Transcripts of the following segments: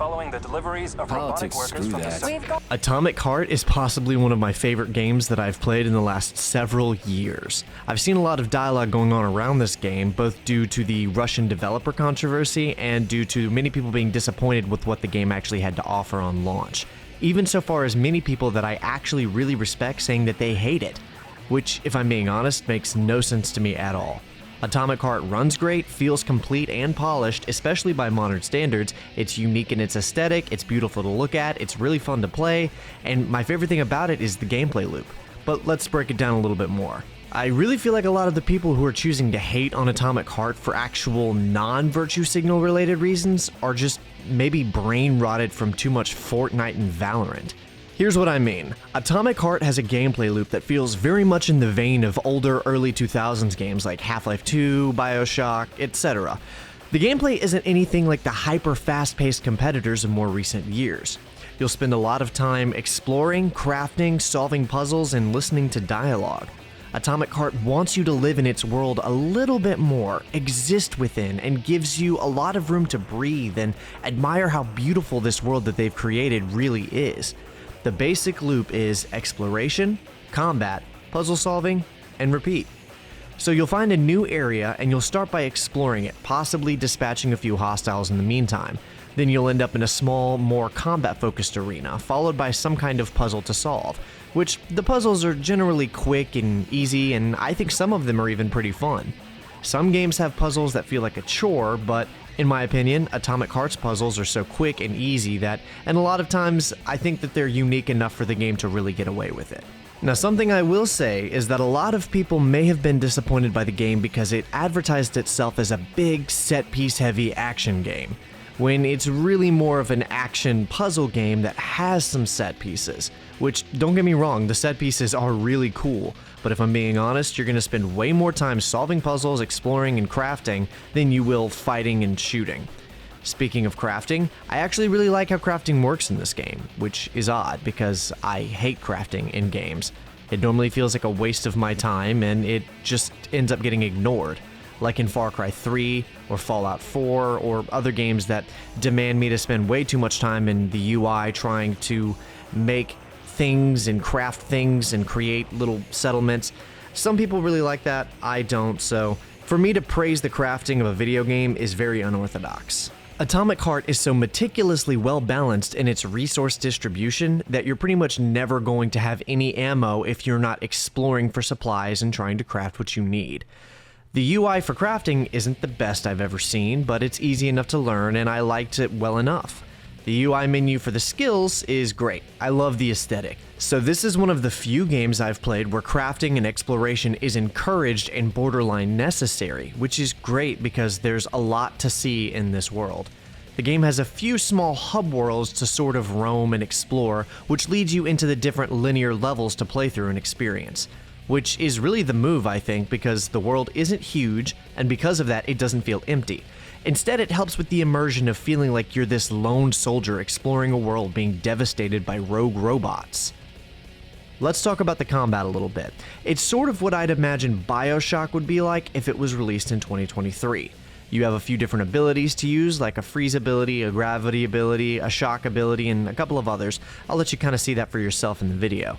following the deliveries of robotic Politics, workers screw from that. the... Atomic Heart is possibly one of my favorite games that I've played in the last several years. I've seen a lot of dialogue going on around this game, both due to the Russian developer controversy and due to many people being disappointed with what the game actually had to offer on launch. Even so far as many people that I actually really respect saying that they hate it, which, if I'm being honest, makes no sense to me at all. Atomic Heart runs great, feels complete and polished, especially by modern standards. It's unique in its aesthetic, it's beautiful to look at, it's really fun to play, and my favorite thing about it is the gameplay loop. But let's break it down a little bit more. I really feel like a lot of the people who are choosing to hate on Atomic Heart for actual non-virtue signal related reasons are just maybe brain rotted from too much Fortnite and Valorant. Here's what I mean. Atomic Heart has a gameplay loop that feels very much in the vein of older early 2000s games like Half-Life 2, BioShock, etc. The gameplay isn't anything like the hyper fast-paced competitors of more recent years. You'll spend a lot of time exploring, crafting, solving puzzles, and listening to dialogue. Atomic Heart wants you to live in its world a little bit more, exist within, and gives you a lot of room to breathe and admire how beautiful this world that they've created really is. The basic loop is exploration, combat, puzzle solving, and repeat. So you'll find a new area and you'll start by exploring it, possibly dispatching a few hostiles in the meantime. Then you'll end up in a small, more combat-focused arena, followed by some kind of puzzle to solve, which the puzzles are generally quick and easy, and I think some of them are even pretty fun. Some games have puzzles that feel like a chore, but in my opinion, Atomic Heart's puzzles are so quick and easy that, and a lot of times, I think that they're unique enough for the game to really get away with it. Now, something I will say is that a lot of people may have been disappointed by the game because it advertised itself as a big, set-piece heavy action game, when it's really more of an action puzzle game that has some set pieces, which, don't get me wrong, the set pieces are really cool, but if I'm being honest, you're going to spend way more time solving puzzles, exploring, and crafting than you will fighting and shooting. Speaking of crafting, I actually really like how crafting works in this game, which is odd because I hate crafting in games. It normally feels like a waste of my time and it just ends up getting ignored, like in Far Cry 3 or Fallout 4 or other games that demand me to spend way too much time in the UI trying to make things and craft things and create little settlements. Some people really like that, I don't, so for me to praise the crafting of a video game is very unorthodox. Atomic Heart is so meticulously well balanced in its resource distribution that you're pretty much never going to have any ammo if you're not exploring for supplies and trying to craft what you need. The UI for crafting isn't the best I've ever seen, but it's easy enough to learn and I liked it well enough. The UI menu for the skills is great. I love the aesthetic. So this is one of the few games I've played where crafting and exploration is encouraged and borderline necessary, which is great because there's a lot to see in this world. The game has a few small hub worlds to sort of roam and explore, which leads you into the different linear levels to play through and experience. Which is really the move, I think, because the world isn't huge, and because of that, it doesn't feel empty. Instead, it helps with the immersion of feeling like you're this lone soldier exploring a world being devastated by rogue robots. Let's talk about the combat a little bit. It's sort of what I'd imagine BioShock would be like if it was released in 2023. You have a few different abilities to use, like a freeze ability, a gravity ability, a shock ability, and a couple of others. I'll let you kind of see that for yourself in the video.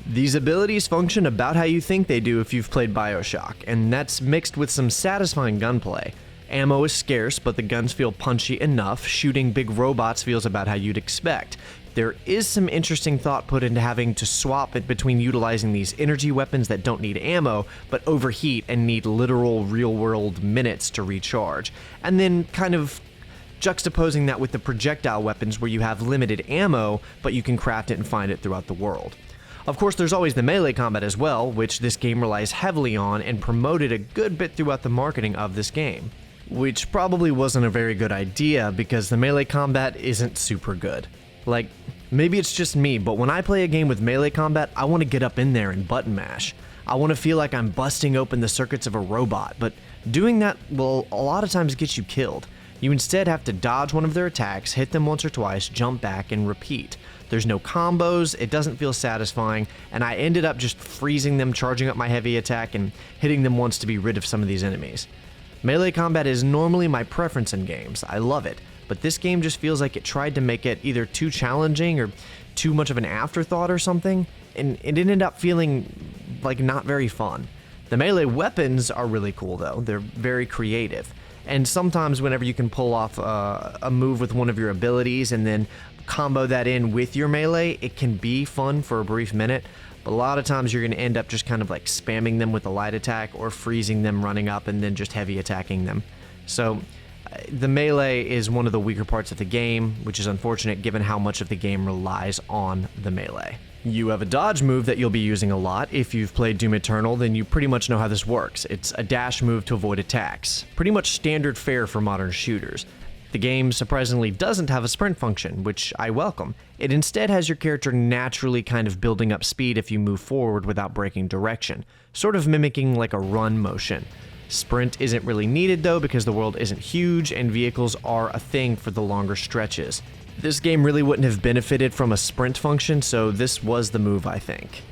These abilities function about how you think they do if you've played BioShock, and that's mixed with some satisfying gunplay. Ammo is scarce, but the guns feel punchy enough. Shooting big robots feels about how you'd expect. There is some interesting thought put into having to swap it between utilizing these energy weapons that don't need ammo, but overheat and need literal real-world minutes to recharge, and then kind of juxtaposing that with the projectile weapons where you have limited ammo, but you can craft it and find it throughout the world. Of course, there's always the melee combat as well, which this game relies heavily on and promoted a good bit throughout the marketing of this game. Which probably wasn't a very good idea because the melee combat isn't super good. Like, maybe it's just me, but when I play a game with melee combat, I want to get up in there and button mash. I want to feel like I'm busting open the circuits of a robot, but doing that will a lot of times get you killed. You instead have to dodge one of their attacks, hit them once or twice, jump back, and repeat. There's no combos, it doesn't feel satisfying, and I ended up just freezing them, charging up my heavy attack, and hitting them once to be rid of some of these enemies. Melee combat is normally my preference in games, I love it, but this game just feels like it tried to make it either too challenging or too much of an afterthought or something, and it ended up feeling like not very fun. The melee weapons are really cool though, they're very creative, and sometimes whenever you can pull off a move with one of your abilities and then combo that in with your melee, it can be fun for a brief minute, but a lot of times you're going to end up just kind of like spamming them with a light attack or freezing them running up and then just heavy attacking them. So the melee is one of the weaker parts of the game, which is unfortunate given how much of the game relies on the melee. You have a dodge move that you'll be using a lot. If you've played Doom Eternal, then you pretty much know how this works. It's a dash move to avoid attacks. Pretty much standard fare for modern shooters. The game surprisingly doesn't have a sprint function, which I welcome. It instead has your character naturally kind of building up speed if you move forward without breaking direction, sort of mimicking like a run motion. Sprint isn't really needed though because the world isn't huge and vehicles are a thing for the longer stretches. This game really wouldn't have benefited from a sprint function, so this was the move, I think.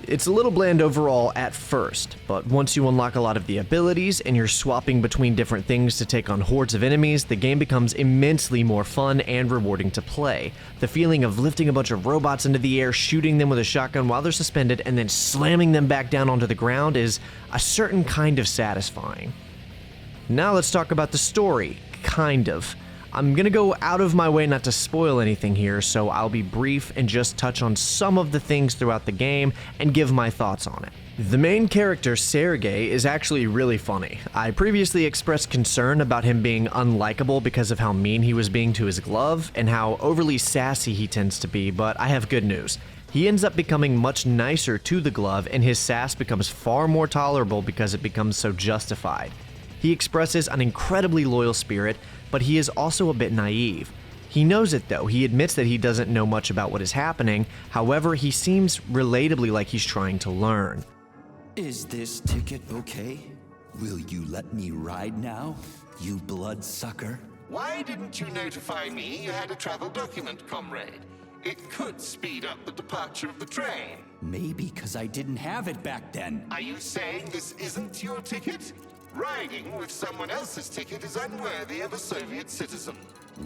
It's a little bland overall at first, but once you unlock a lot of the abilities and you're swapping between different things to take on hordes of enemies, the game becomes immensely more fun and rewarding to play. The feeling of lifting a bunch of robots into the air, shooting them with a shotgun while they're suspended, and then slamming them back down onto the ground is a certain kind of satisfying. Now let's talk about the story, kind of. I'm gonna go out of my way not to spoil anything here, so I'll be brief and just touch on some of the things throughout the game and give my thoughts on it. The main character, Sergey, is actually really funny. I previously expressed concern about him being unlikable because of how mean he was being to his glove and how overly sassy he tends to be, but I have good news. He ends up becoming much nicer to the glove and his sass becomes far more tolerable because it becomes so justified. He expresses an incredibly loyal spirit, but he is also a bit naive. He knows it though, he admits that he doesn't know much about what is happening, however he seems relatably like he's trying to learn. Is this ticket okay? Will you let me ride now, you bloodsucker? Why didn't you notify me you had a travel document, comrade? It could speed up the departure of the train. Maybe because I didn't have it back then. Are you saying this isn't your ticket? Riding with someone else's ticket is unworthy of a Soviet citizen.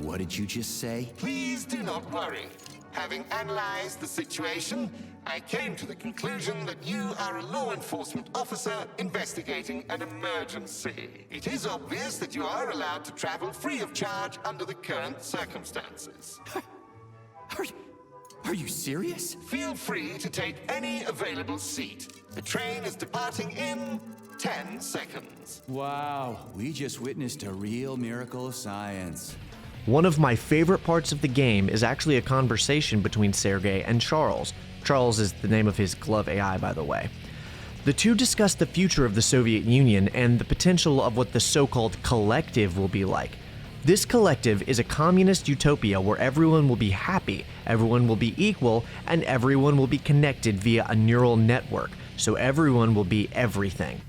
What did you just say? Please do not worry. Having analyzed the situation, I came to the conclusion that you are a law enforcement officer investigating an emergency. It is obvious that you are allowed to travel free of charge under the current circumstances. Are you serious? Feel free to take any available seat. The train is departing in 10 seconds. Wow, we just witnessed a real miracle of science. One of my favorite parts of the game is actually a conversation between Sergey and Charles. Charles is the name of his glove AI, by the way. The two discuss the future of the Soviet Union and the potential of what the so-called collective will be like. This collective is a communist utopia where everyone will be happy, everyone will be equal, and everyone will be connected via a neural network, so everyone will be everything.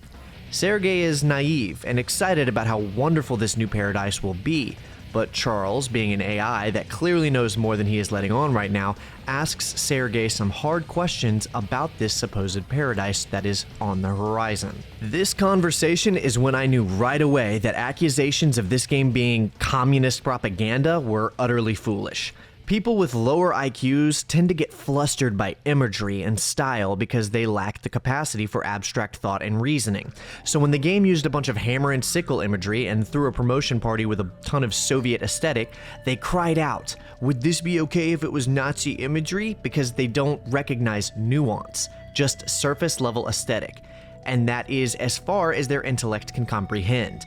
Sergey is naive and excited about how wonderful this new paradise will be, but Charles, being an AI that clearly knows more than he is letting on right now, asks Sergey some hard questions about this supposed paradise that is on the horizon. This conversation is when I knew right away that accusations of this game being communist propaganda were utterly foolish. People with lower IQs tend to get flustered by imagery and style because they lack the capacity for abstract thought and reasoning. So when the game used a bunch of hammer and sickle imagery and threw a promotion party with a ton of Soviet aesthetic, they cried out, would this be okay if it was Nazi imagery? Because they don't recognize nuance, just surface level aesthetic. And that is as far as their intellect can comprehend.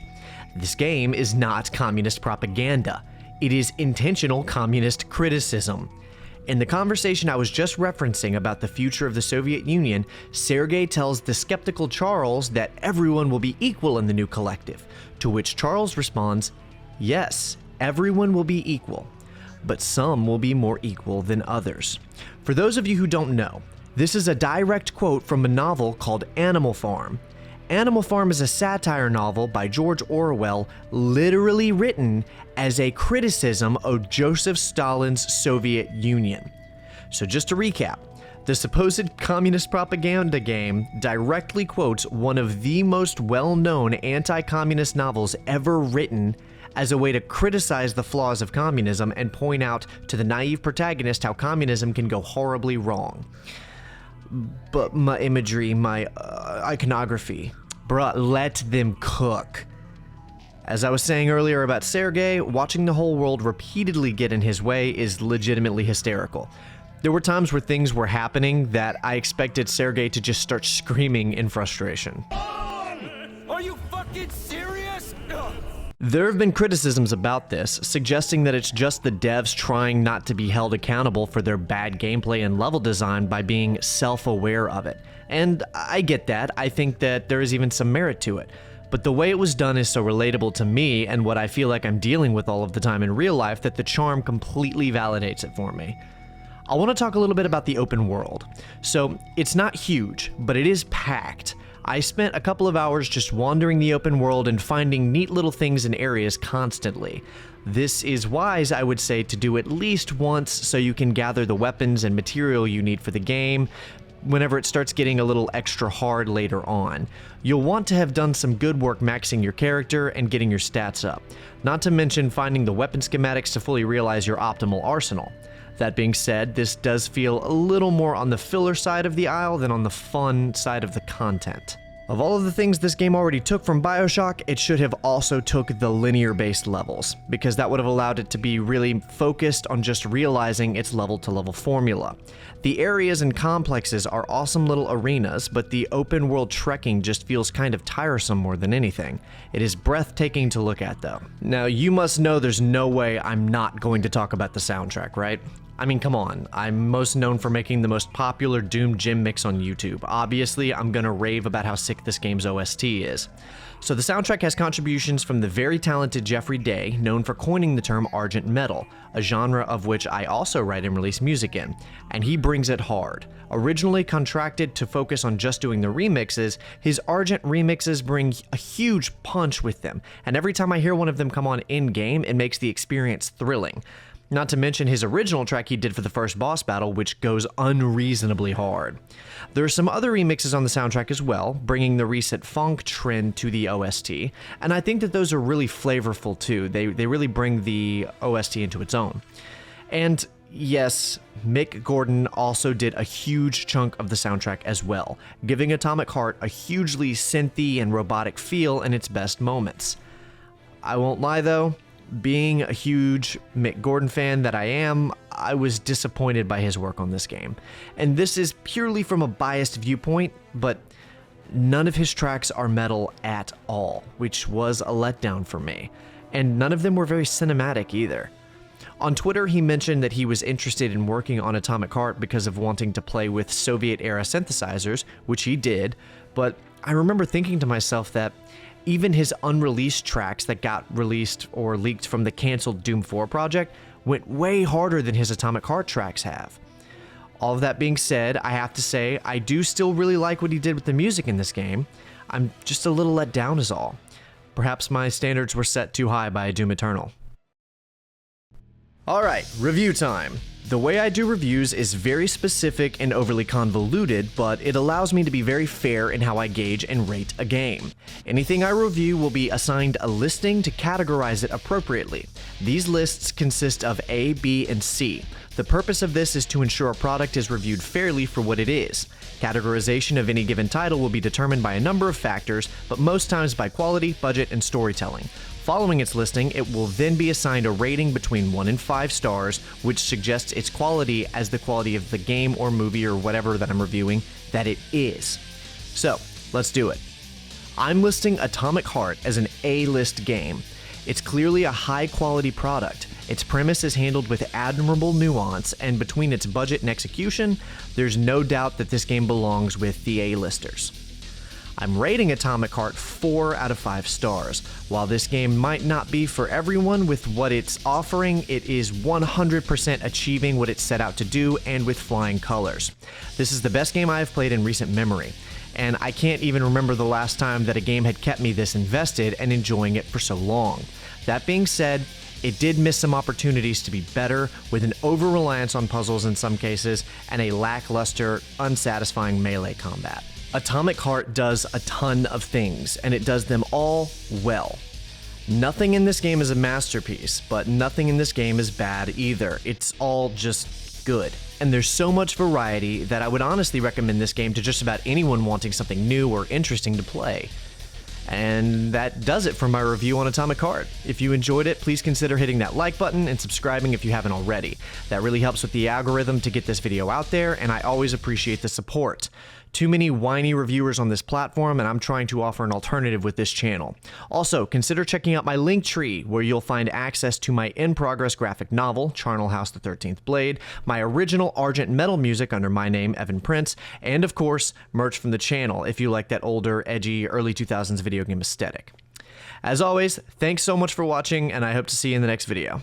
This game is not communist propaganda. It is intentional communist criticism. In the conversation I was just referencing about the future of the Soviet Union, Sergey tells the skeptical Charles that everyone will be equal in the new collective, to which Charles responds, yes, everyone will be equal, but some will be more equal than others. For those of you who don't know, this is a direct quote from a novel called Animal Farm. Animal Farm is a satire novel by George Orwell, literally written as a criticism of Joseph Stalin's Soviet Union. So just to recap, the supposed communist propaganda game directly quotes one of the most well-known anti-communist novels ever written as a way to criticize the flaws of communism and point out to the naive protagonist how communism can go horribly wrong. But my imagery, my iconography, bruh, let them cook. As I was saying earlier about Sergey, watching the whole world repeatedly get in his way is legitimately hysterical. There were times where things were happening that I expected Sergey to just start screaming in frustration. Are you fucking serious? There have been criticisms about this, suggesting that it's just the devs trying not to be held accountable for their bad gameplay and level design by being self-aware of it. And I get that. I think that there is even some merit to it. But the way it was done is so relatable to me and what I feel like I'm dealing with all of the time in real life that the charm completely validates it for me. I want to talk a little bit about the open world. So, it's not huge, but it is packed. I spent a couple of hours just wandering the open world and finding neat little things in areas constantly. This is wise, I would say, to do at least once so you can gather the weapons and material you need for the game whenever it starts getting a little extra hard later on. You'll want to have done some good work maxing your character and getting your stats up, not to mention finding the weapon schematics to fully realize your optimal arsenal. That being said, this does feel a little more on the filler side of the aisle than on the fun side of the content. Of all of the things this game already took from BioShock, it should have also took the linear-based levels, because that would have allowed it to be really focused on just realizing its level-to-level formula. The areas and complexes are awesome little arenas, but the open-world trekking just feels kind of tiresome more than anything. It is breathtaking to look at, though. Now, you must know there's no way I'm not going to talk about the soundtrack, right? I mean, come on, I'm most known for making the most popular Doom gym mix on YouTube. Obviously, I'm gonna rave about how sick this game's OST is. So the soundtrack has contributions from the very talented Geoffrey, known for coining the term Argent Metal, a genre of which I also write and release music in, and he brings it hard. Originally contracted to focus on just doing the remixes, his Argent remixes bring a huge punch with them, and every time I hear one of them come on in-game, it makes the experience thrilling. Not to mention his original track he did for the first boss battle, which goes unreasonably hard. There are some other remixes on the soundtrack as well, bringing the recent funk trend to the OST, and I think that those are really flavorful too. They really bring the OST into its own. And yes, Mick Gordon also did a huge chunk of the soundtrack as well, giving Atomic Heart a hugely synthy and robotic feel in its best moments. I won't lie though, being a huge Mick Gordon fan that I am, I was disappointed by his work on this game. And this is purely from a biased viewpoint, but none of his tracks are metal at all, which was a letdown for me. And none of them were very cinematic either. On Twitter, he mentioned that he was interested in working on Atomic Heart because of wanting to play with Soviet-era synthesizers, which he did, but I remember thinking to myself that even his unreleased tracks that got released or leaked from the canceled Doom 4 project went way harder than his Atomic Heart tracks have. All of that being said, I have to say, I do still really like what he did with the music in this game. I'm just a little let down is all. Perhaps my standards were set too high by Doom Eternal. Alright, review time. The way I do reviews is very specific and overly convoluted, but it allows me to be very fair in how I gauge and rate a game. Anything I review will be assigned a listing to categorize it appropriately. These lists consist of A, B, and C. The purpose of this is to ensure a product is reviewed fairly for what it is. Categorization of any given title will be determined by a number of factors, but most times by quality, budget, and storytelling. Following its listing, it will then be assigned a rating between 1 and 5 stars, which suggests its quality as the quality of the game or movie or whatever that I'm reviewing that it is. So, let's do it. I'm listing Atomic Heart as an A-list game. It's clearly a high-quality product. Its premise is handled with admirable nuance, and between its budget and execution, there's no doubt that this game belongs with the A-listers. I'm rating Atomic Heart 4 out of 5 stars. While this game might not be for everyone with what it's offering, it is 100% achieving what it set out to do and with flying colors. This is the best game I have played in recent memory, and I can't even remember the last time that a game had kept me this invested and enjoying it for so long. That being said, it did miss some opportunities to be better, with an over-reliance on puzzles in some cases and a lackluster, unsatisfying melee combat. Atomic Heart does a ton of things, and it does them all well. Nothing in this game is a masterpiece, but nothing in this game is bad either. It's all just good. And there's so much variety that I would honestly recommend this game to just about anyone wanting something new or interesting to play. And that does it for my review on Atomic Heart. If you enjoyed it, please consider hitting that like button and subscribing if you haven't already. That really helps with the algorithm to get this video out there, and I always appreciate the support. Too many whiny reviewers on this platform, and I'm trying to offer an alternative with this channel. Also, consider checking out my Linktree, where you'll find access to my in-progress graphic novel, Charnel House the 13th Blade, my original Argent metal music under my name, Evan Prince, and of course, merch from the channel if you like that older, edgy, early 2000s video game aesthetic. As always, thanks so much for watching, and I hope to see you in the next video.